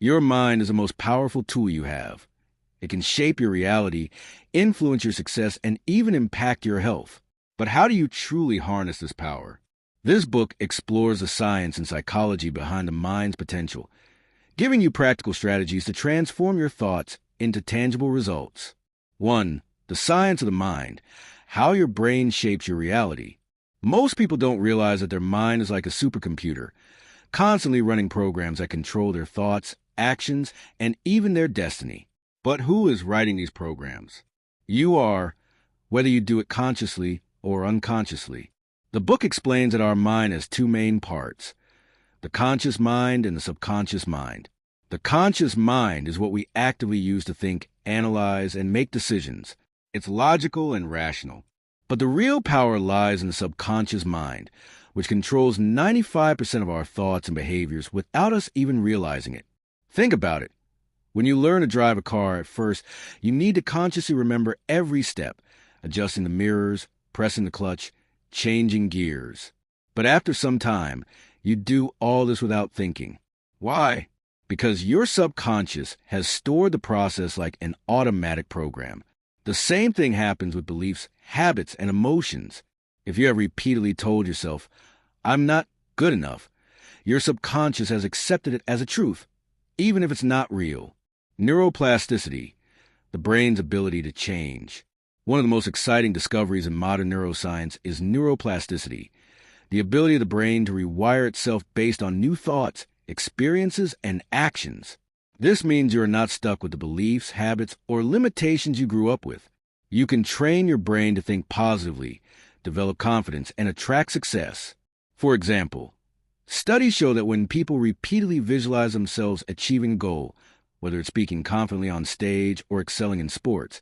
Your mind is the most powerful tool you have. It can shape your reality, influence your success, and even impact your health. But how do you truly harness this power? This book explores the science and psychology behind the mind's potential, giving you practical strategies to transform your thoughts into tangible results. 1. The science of the mind, how your brain shapes your reality. Most people don't realize that their mind is like a supercomputer, constantly running programs that control their thoughts, actions, and even their destiny. But who is writing these programs? You are, whether you do it consciously or unconsciously. The book explains that our mind has two main parts, the conscious mind and the subconscious mind. The conscious mind is what we actively use to think, analyze, and make decisions. It's logical and rational. But the real power lies in the subconscious mind, which controls 95% of our thoughts and behaviors without us even realizing it. Think about it. When you learn to drive a car at first, you need to consciously remember every step, adjusting the mirrors, pressing the clutch, changing gears. But after some time, you do all this without thinking. Why? Because your subconscious has stored the process like an automatic program. The same thing happens with beliefs, habits, and emotions. If you have repeatedly told yourself, "I'm not good enough," your subconscious has accepted it as a truth, even if it's not real. Neuroplasticity, the brain's ability to change. One of the most exciting discoveries in modern neuroscience is neuroplasticity, the ability of the brain to rewire itself based on new thoughts, experiences, and actions. This means you are not stuck with the beliefs, habits, or limitations you grew up with. You can train your brain to think positively, develop confidence, and attract success. For example, studies show that when people repeatedly visualize themselves achieving a goal, whether it's speaking confidently on stage or excelling in sports,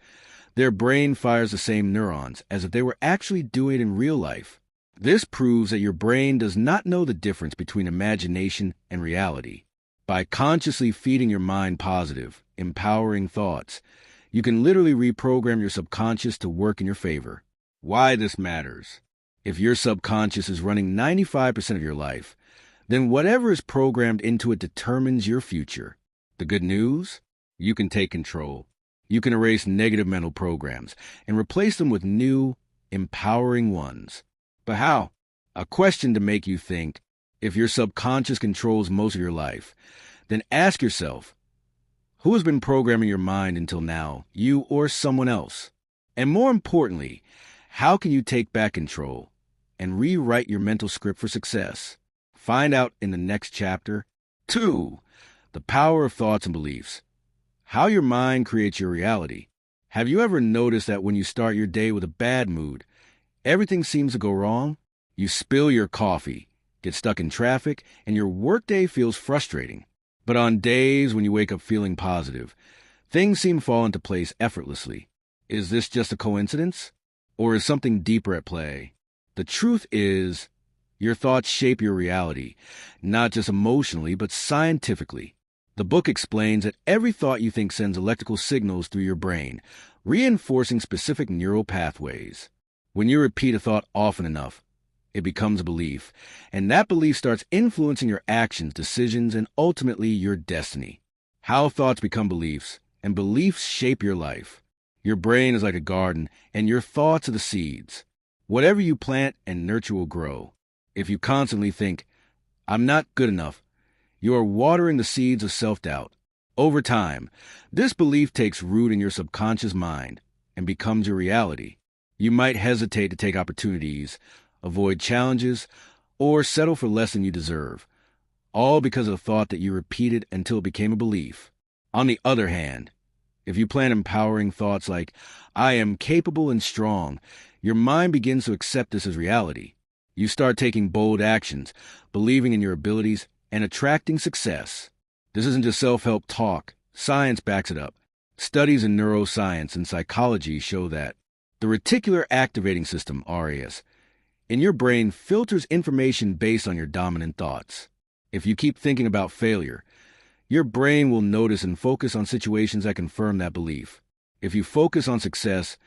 their brain fires the same neurons as if they were actually doing it in real life. This proves that your brain does not know the difference between imagination and reality. By consciously feeding your mind positive, empowering thoughts, you can literally reprogram your subconscious to work in your favor. Why this matters? If your subconscious is running 95% of your life, then whatever is programmed into it determines your future. The good news? You can take control. You can erase negative mental programs and replace them with new, empowering ones. But how? A question to make you think. If your subconscious controls most of your life, then ask yourself, who has been programming your mind until now, you or someone else? And more importantly, how can you take back control and rewrite your mental script for success? Find out in the next chapter. 2. The power of thoughts and beliefs. How your mind creates your reality. Have you ever noticed that when you start your day with a bad mood, everything seems to go wrong? You spill your coffee, get stuck in traffic, and your workday feels frustrating. But on days when you wake up feeling positive, things seem to fall into place effortlessly. Is this just a coincidence? Or is something deeper at play? The truth is, your thoughts shape your reality, not just emotionally, but scientifically. The book explains that every thought you think sends electrical signals through your brain, reinforcing specific neural pathways. When you repeat a thought often enough, it becomes a belief, and that belief starts influencing your actions, decisions, and ultimately your destiny. How thoughts become beliefs, and beliefs shape your life. Your brain is like a garden, and your thoughts are the seeds. Whatever you plant and nurture will grow. If you constantly think, "I'm not good enough," you are watering the seeds of self-doubt. Over time, this belief takes root in your subconscious mind and becomes your reality. You might hesitate to take opportunities, avoid challenges, or settle for less than you deserve, all because of the thought that you repeated until it became a belief. On the other hand, if you plant empowering thoughts like, "I am capable and strong," your mind begins to accept this as reality. You start taking bold actions, believing in your abilities, and attracting success. This isn't just self-help talk. Science backs it up. Studies in neuroscience and psychology show that the reticular activating system, RAS, in your brain filters information based on your dominant thoughts. If you keep thinking about failure, your brain will notice and focus on situations that confirm that belief. If you focus on success,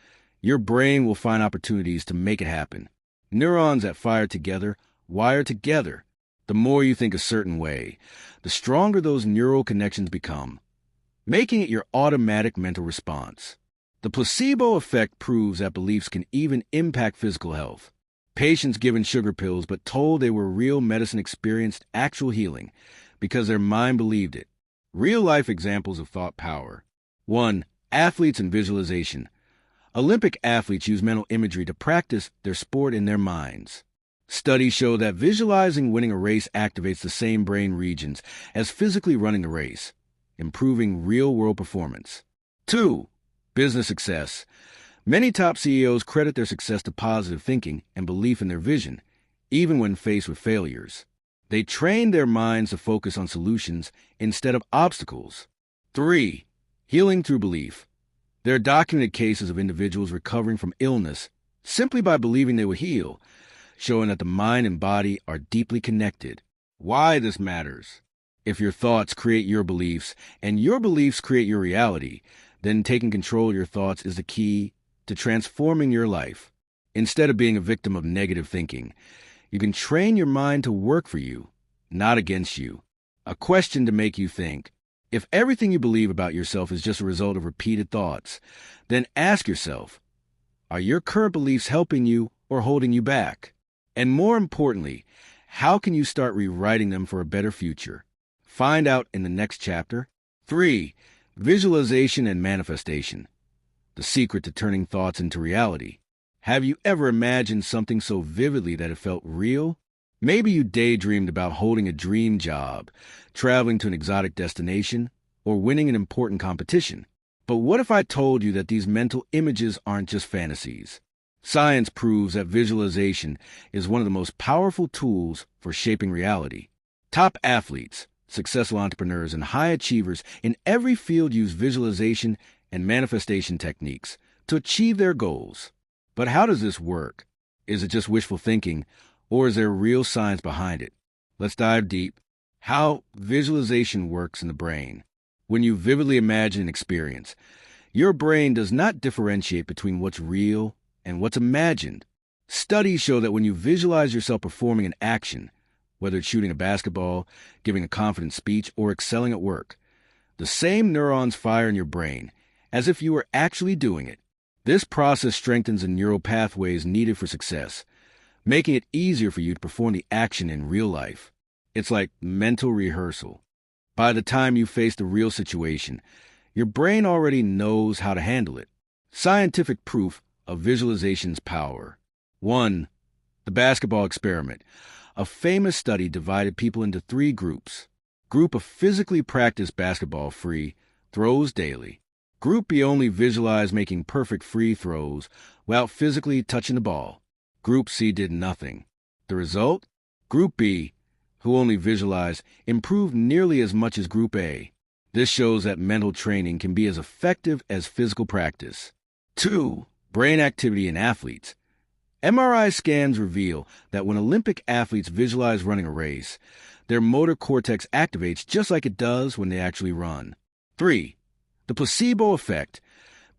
your brain will find opportunities to make it happen. Neurons that fire together wire together. The more you think a certain way, the stronger those neural connections become, making it your automatic mental response. The placebo effect proves that beliefs can even impact physical health. Patients given sugar pills but told they were real medicine experienced actual healing because their mind believed it. Real-life examples of thought power. 1. Athletes and visualization. Olympic athletes use mental imagery to practice their sport in their minds. Studies show that visualizing winning a race activates the same brain regions as physically running the race, improving real-world performance. 2. Business success. Many top CEOs credit their success to positive thinking and belief in their vision, even when faced with failures. They train their minds to focus on solutions instead of obstacles. 3. Healing through belief. There are documented cases of individuals recovering from illness simply by believing they would heal, showing that the mind and body are deeply connected. Why this matters. If your thoughts create your beliefs and your beliefs create your reality, then taking control of your thoughts is the key to transforming your life. Instead of being a victim of negative thinking, you can train your mind to work for you, not against you. A question to make you think. If everything you believe about yourself is just a result of repeated thoughts, then ask yourself, are your current beliefs helping you or holding you back? And more importantly, how can you start rewriting them for a better future? Find out in the next chapter. 3. Visualization and manifestation. The secret to turning thoughts into reality. Have you ever imagined something so vividly that it felt real? Maybe you daydreamed about holding a dream job, traveling to an exotic destination, or winning an important competition. But what if I told you that these mental images aren't just fantasies? Science proves that visualization is one of the most powerful tools for shaping reality. Top athletes, successful entrepreneurs, and high achievers in every field use visualization and manifestation techniques to achieve their goals. But how does this work? Is it just wishful thinking, or is there real science behind it? Let's dive deep. How visualization works in the brain. When you vividly imagine an experience, your brain does not differentiate between what's real and what's imagined. Studies show that when you visualize yourself performing an action, whether it's shooting a basketball, giving a confident speech, or excelling at work, the same neurons fire in your brain as if you were actually doing it. This process strengthens the neural pathways needed for success, making it easier for you to perform the action in real life. It's like mental rehearsal. By the time you face the real situation, your brain already knows how to handle it. Scientific proof of visualization's power. 1. The basketball experiment. A famous study divided people into 3 groups. Group of physically practiced basketball free throws daily. Group B only visualized making perfect free throws without physically touching the ball. Group C did nothing. The result? Group B, who only visualized, improved nearly as much as Group A. This shows that mental training can be as effective as physical practice. 2. Brain activity in athletes. MRI scans reveal that when Olympic athletes visualize running a race, their motor cortex activates just like it does when they actually run. 3. The placebo effect.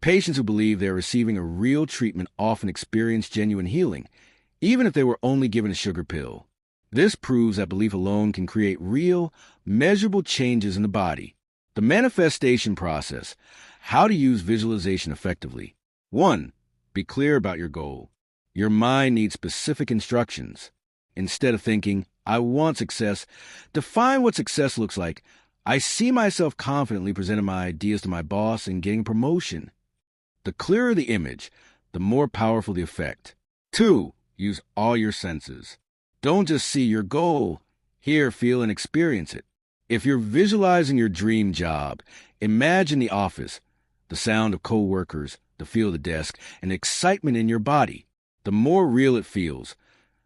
Patients who believe they are receiving a real treatment often experience genuine healing, even if they were only given a sugar pill. This proves that belief alone can create real, measurable changes in the body. The manifestation process. How to use visualization effectively. 1. Be clear about your goal. Your mind needs specific instructions. Instead of thinking, I want success, define what success looks like. I see myself confidently presenting my ideas to my boss and getting a promotion. The clearer the image, the more powerful the effect. 2. Use all your senses. Don't just see your goal. Hear, feel, and experience it. If you're visualizing your dream job, imagine the office, the sound of co-workers, the feel of the desk, and excitement in your body. The more real it feels,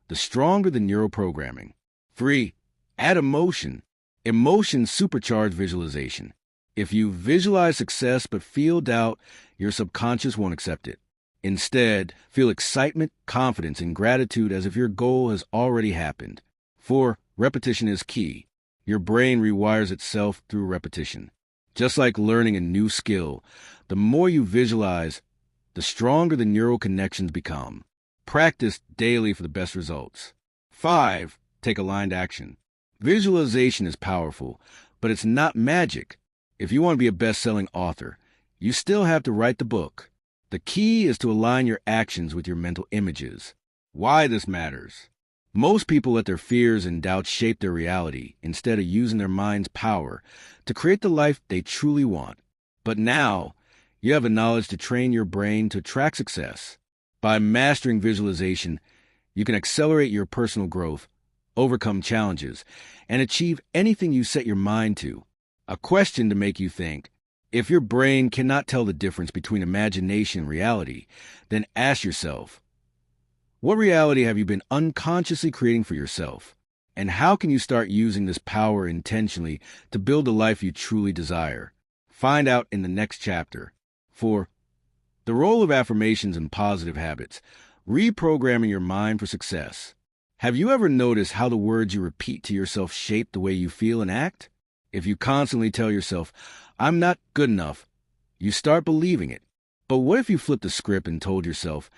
the stronger the neural programming. 3. Add emotion. Emotions supercharge visualization. If you visualize success but feel doubt, your subconscious won't accept it. Instead, feel excitement, confidence, and gratitude as if your goal has already happened. 4. Repetition is key. Your brain rewires itself through repetition. Just like learning a new skill, the more you visualize, the stronger the neural connections become. Practice daily for the best results. 5. Take aligned action. Visualization is powerful, but it's not magic. If you want to be a best-selling author, you still have to write the book. The key is to align your actions with your mental images. Why this matters. Most people let their fears and doubts shape their reality instead of using their mind's power to create the life they truly want. But now, you have the knowledge to train your brain to attract success. By mastering visualization, you can accelerate your personal growth, overcome challenges, and achieve anything you set your mind to. A question to make you think. If your brain cannot tell the difference between imagination and reality, then ask yourself, what reality have you been unconsciously creating for yourself? And how can you start using this power intentionally to build the life you truly desire? Find out in the next chapter. 4. The role of affirmations and positive habits. Reprogramming your mind for success. Have you ever noticed how the words you repeat to yourself shape the way you feel and act? If you constantly tell yourself, I'm not good enough, you start believing it. But what if you flipped the script and told yourself,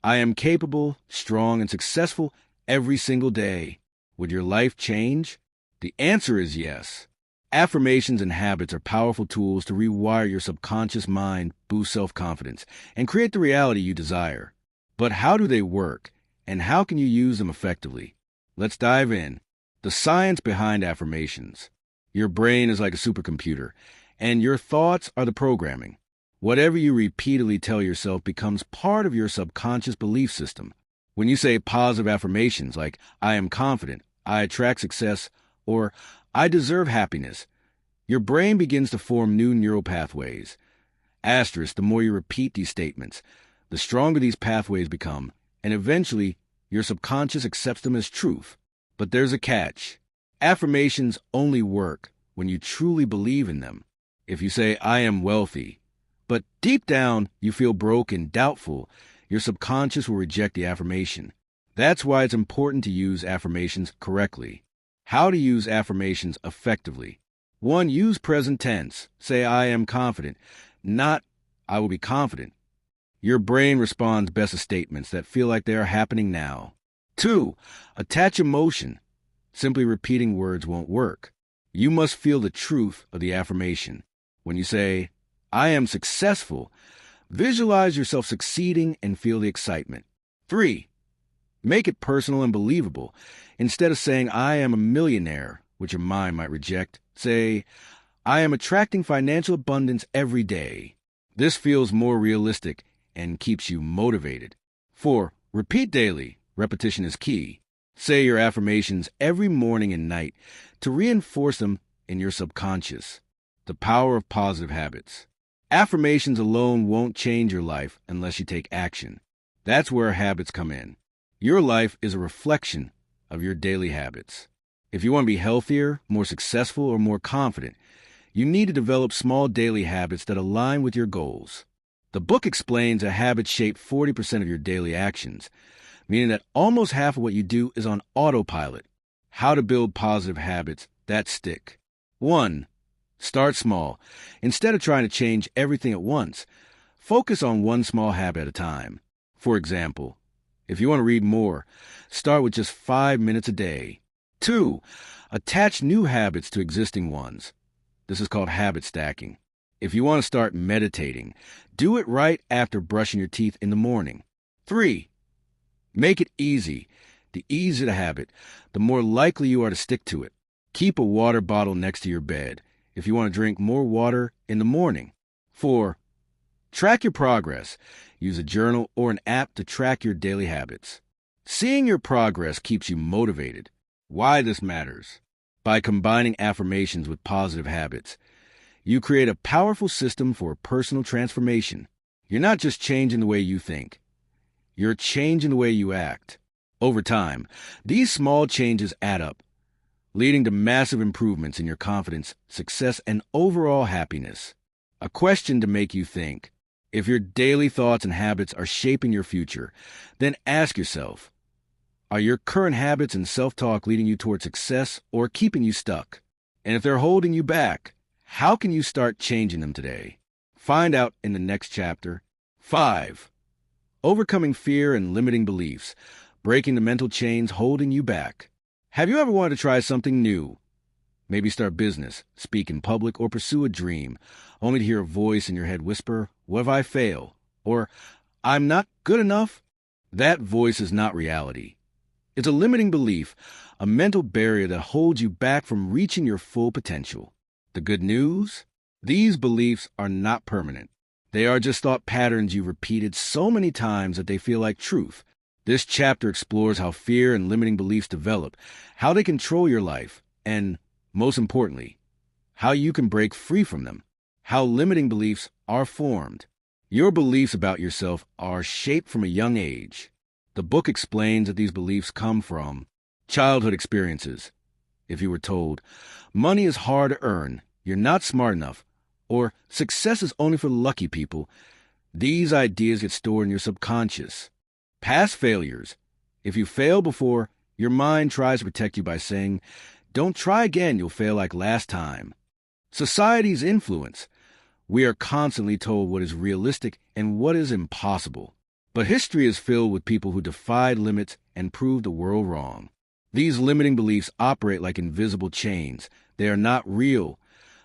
I am capable, strong, and successful every single day? Would your life change? The answer is yes. Affirmations and habits are powerful tools to rewire your subconscious mind, boost self-confidence, and create the reality you desire. But how do they work, and how can you use them effectively? Let's dive in. The science behind affirmations. Your brain is like a supercomputer, and your thoughts are the programming. Whatever you repeatedly tell yourself becomes part of your subconscious belief system. When you say positive affirmations like, I am confident, I attract success, or I deserve happiness, your brain begins to form new neural pathways. Asterisk, the more you repeat these statements, the stronger these pathways become, and eventually your subconscious accepts them as truth. But there's a catch. Affirmations only work when you truly believe in them. If you say, I am wealthy, but deep down you feel broke and doubtful, your subconscious will reject the affirmation. That's why it's important to use affirmations correctly. How to use affirmations effectively. 1. Use present tense. Say, I am confident, not I will be confident. Your brain responds best to statements that feel like they are happening now. 2. Attach emotion. Simply repeating words won't work. You must feel the truth of the affirmation. When you say, I am successful, visualize yourself succeeding and feel the excitement. 3. Make it personal and believable. Instead of saying, I am a millionaire, which your mind might reject, say, I am attracting financial abundance every day. This feels more realistic and keeps you motivated. 4. Repeat daily. Repetition is key. Say your affirmations every morning and night to reinforce them in your subconscious. The power of positive habits. Affirmations alone won't change your life unless you take action. That's where habits come in. Your life is a reflection of your daily habits. If you want to be healthier, more successful, or more confident, you need to develop small daily habits that align with your goals. The book explains that habits shape 40% of your daily actions, meaning that almost half of what you do is on autopilot. How to build positive habits that stick. 1. Start small. Instead of trying to change everything at once, focus on one small habit at a time. For example, if you want to read more, start with just 5 minutes a day. 2. Attach new habits to existing ones. This is called habit stacking. If you want to start meditating, do it right after brushing your teeth in the morning. 3. Make it easy. The easier the habit, the more likely you are to stick to it. Keep a water bottle next to your bed if you want to drink more water in the morning. 4. Track your progress. Use a journal or an app to track your daily habits. Seeing your progress keeps you motivated. Why this matters. By combining affirmations with positive habits, you create a powerful system for personal transformation. You're not just changing the way you think. You're changing the way you act. Over time, these small changes add up, leading to massive improvements in your confidence, success, and overall happiness. A question to make you think. If your daily thoughts and habits are shaping your future, then ask yourself, are your current habits and self-talk leading you toward success or keeping you stuck? And if they're holding you back, how can you start changing them today? Find out in the next chapter. 5. Overcoming fear and limiting beliefs, breaking the mental chains holding you back. Have you ever wanted to try something new? Maybe start a business, speak in public, or pursue a dream, only to hear a voice in your head whisper, "What if I fail?" Or, "I'm not good enough?" That voice is not reality. It's a limiting belief, a mental barrier that holds you back from reaching your full potential. The good news? These beliefs are not permanent. They are just thought patterns you've repeated so many times that they feel like truth. This chapter explores how fear and limiting beliefs develop, how they control your life, and, most importantly, how you can break free from them, how limiting beliefs are formed. Your beliefs about yourself are shaped from a young age. The book explains that these beliefs come from childhood experiences. If you were told, money is hard to earn, you're not smart enough, or success is only for lucky people, these ideas get stored in your subconscious. Past failures. If you fail before, your mind tries to protect you by saying, "Don't try again, you'll fail like last time." Society's influence. We are constantly told what is realistic and what is impossible. But history is filled with people who defied limits and proved the world wrong. These limiting beliefs operate like invisible chains. They are not real,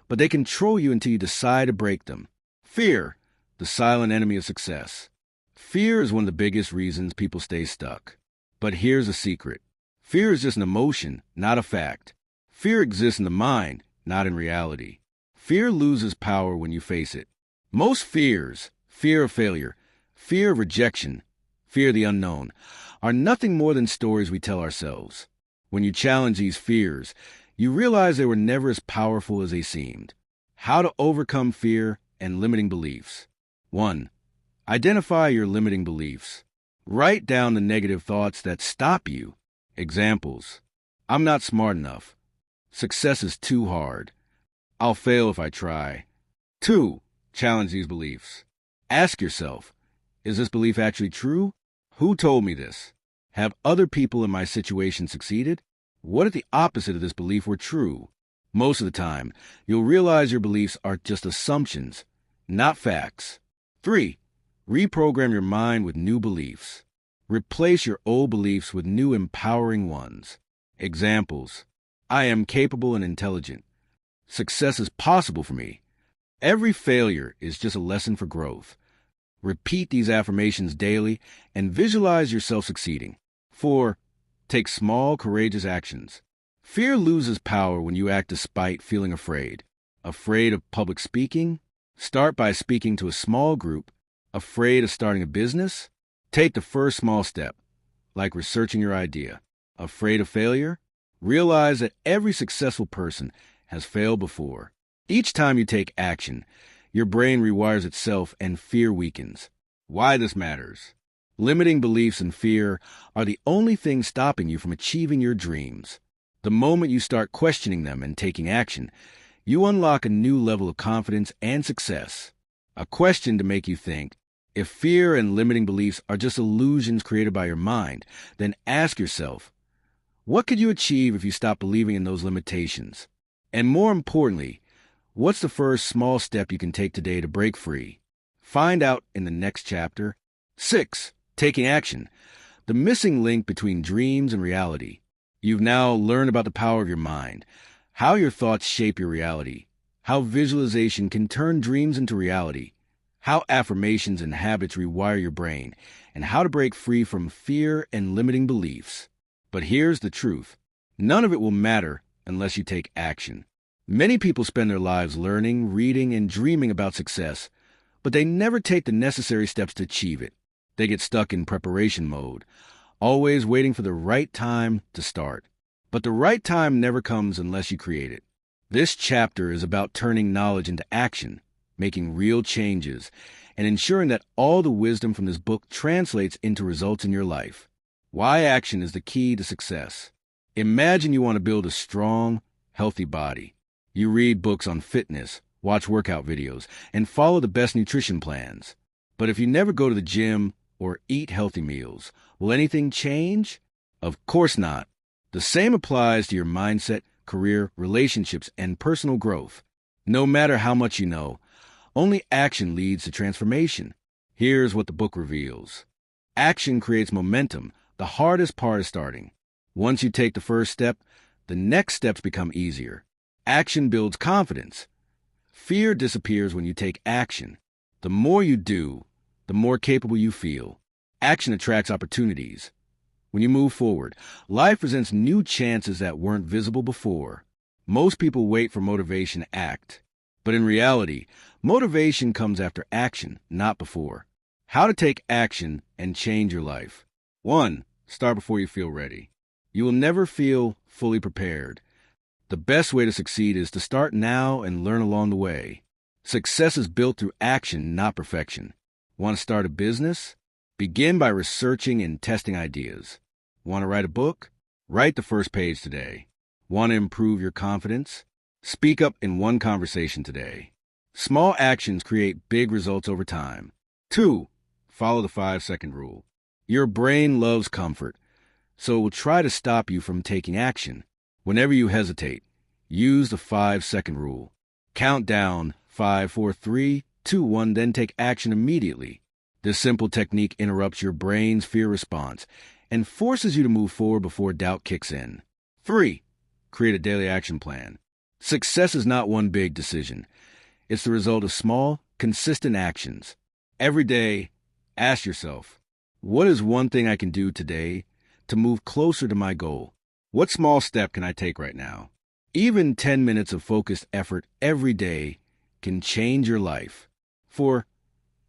but they control you until you decide to break them. Fear, the silent enemy of success. Fear is one of the biggest reasons people stay stuck. But here's a secret. Fear is just an emotion, not a fact. Fear exists in the mind, not in reality. Fear loses power when you face it. Most fears, fear of failure, fear of rejection, fear of the unknown, are nothing more than stories we tell ourselves. When you challenge these fears, you realize they were never as powerful as they seemed. How to overcome fear and limiting beliefs. 1. Identify your limiting beliefs. Write down the negative thoughts that stop you. Examples: I'm not smart enough. Success is too hard. I'll fail if I try. 2. Challenge these beliefs. Ask yourself, is this belief actually true? Who told me this? Have other people in my situation succeeded? What if the opposite of this belief were true? Most of the time, you'll realize your beliefs are just assumptions, not facts. 3. Reprogram your mind with new beliefs. Replace your old beliefs with new empowering ones. Examples: I am capable and intelligent. Success is possible for me. Every failure is just a lesson for growth. Repeat these affirmations daily and visualize yourself succeeding. 4. Take small, courageous actions. Fear loses power when you act despite feeling afraid. Afraid of public speaking? Start by speaking to a small group. Afraid of starting a business? Take the first small step, like researching your idea. Afraid of failure? Realize that every successful person has failed before. Each time you take action, your brain rewires itself and fear weakens. Why this matters? Limiting beliefs and fear are the only things stopping you from achieving your dreams. The moment you start questioning them and taking action, you unlock a new level of confidence and success. A question to make you think: if fear and limiting beliefs are just illusions created by your mind, then ask yourself, what could you achieve if you stopped believing in those limitations? And more importantly, what's the first small step you can take today to break free? Find out in the next chapter. 6. Taking action. The missing link between dreams and reality. You've now learned about the power of your mind, how your thoughts shape your reality, how visualization can turn dreams into reality, how affirmations and habits rewire your brain, and how to break free from fear and limiting beliefs. But here's the truth. None of it will matter unless you take action. Many people spend their lives learning, reading, and dreaming about success, but they never take the necessary steps to achieve it. They get stuck in preparation mode, always waiting for the right time to start. But the right time never comes unless you create it. This chapter is about turning knowledge into action, making real changes, and ensuring that all the wisdom from this book translates into results in your life. Why action is the key to success. Imagine you want to build a strong, healthy body. You read books on fitness, watch workout videos, and follow the best nutrition plans. But if you never go to the gym or eat healthy meals, will anything change? Of course not. The same applies to your mindset, career, relationships, and personal growth. No matter how much you know, only action leads to transformation. Here's what the book reveals. Action creates momentum. The hardest part is starting. Once you take the first step, the next steps become easier. Action builds confidence. Fear disappears when you take action. The more you do, the more capable you feel. Action attracts opportunities. When you move forward, life presents new chances that weren't visible before. Most people wait for motivation to act. But in reality, motivation comes after action, not before. How to take action and change your life. 1. Start before you feel ready. You will never feel fully prepared. The best way to succeed is to start now and learn along the way. Success is built through action, not perfection. Want to start a business? Begin by researching and testing ideas. Want to write a book? Write the first page today. Want to improve your confidence? Speak up in one conversation today. Small actions create big results over time. 2. Follow the 5-second rule. Your brain loves comfort, so it will try to stop you from taking action. Whenever you hesitate, use the 5-second rule. Count down 5, 4, 3, 2, 1, then take action immediately. This simple technique interrupts your brain's fear response and forces you to move forward before doubt kicks in. 3. Create a daily action plan. Success is not one big decision. It's the result of small, consistent actions. Every day, ask yourself, what is one thing I can do today to move closer to my goal? What small step can I take right now? Even 10 minutes of focused effort every day can change your life. 4.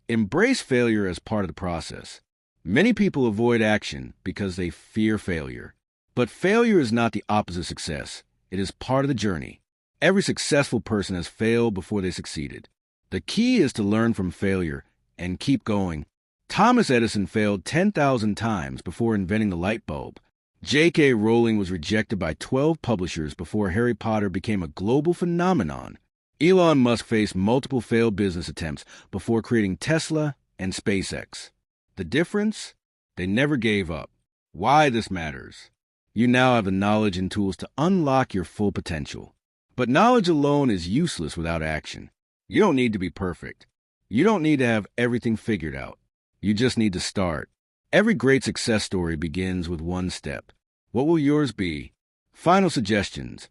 Embrace failure as part of the process. Many people avoid action because they fear failure. But failure is not the opposite of success. It is part of the journey. Every successful person has failed before they succeeded. The key is to learn from failure and keep going. Thomas Edison failed 10,000 times before inventing the light bulb. J.K. Rowling was rejected by 12 publishers before Harry Potter became a global phenomenon. Elon Musk faced multiple failed business attempts before creating Tesla and SpaceX. The difference? They never gave up. Why this matters? You now have the knowledge and tools to unlock your full potential. But knowledge alone is useless without action. You don't need to be perfect. You don't need to have everything figured out. You just need to start. Every great success story begins with one step. What will yours be? Final suggestions.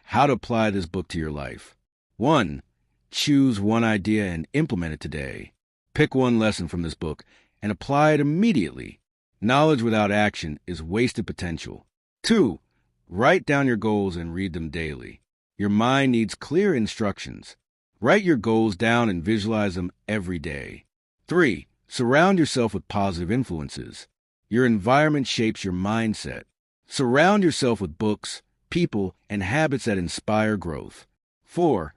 How to apply this book to your life. 1. Choose one idea and implement it today. Pick one lesson from this book and apply it immediately. Knowledge without action is wasted potential. 2. Write down your goals and read them daily. Your mind needs clear instructions. Write your goals down and visualize them every day. 3. Surround yourself with positive influences. Your environment shapes your mindset. Surround yourself with books, people, and habits that inspire growth. 4.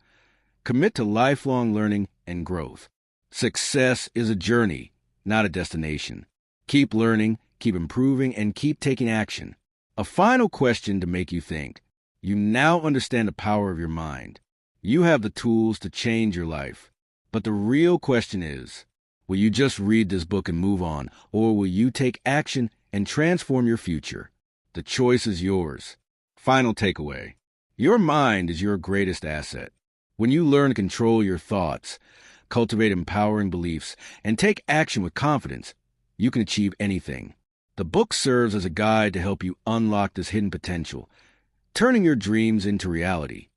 Commit to lifelong learning and growth. Success is a journey, not a destination. Keep learning, keep improving, and keep taking action. A final question to make you think. You now understand the power of your mind. You have the tools to change your life. But the real question is, will you just read this book and move on, or will you take action and transform your future? The choice is yours. Final takeaway. Your mind is your greatest asset. When you learn to control your thoughts, cultivate empowering beliefs, and take action with confidence, you can achieve anything. The book serves as a guide to help you unlock this hidden potential, turning your dreams into reality.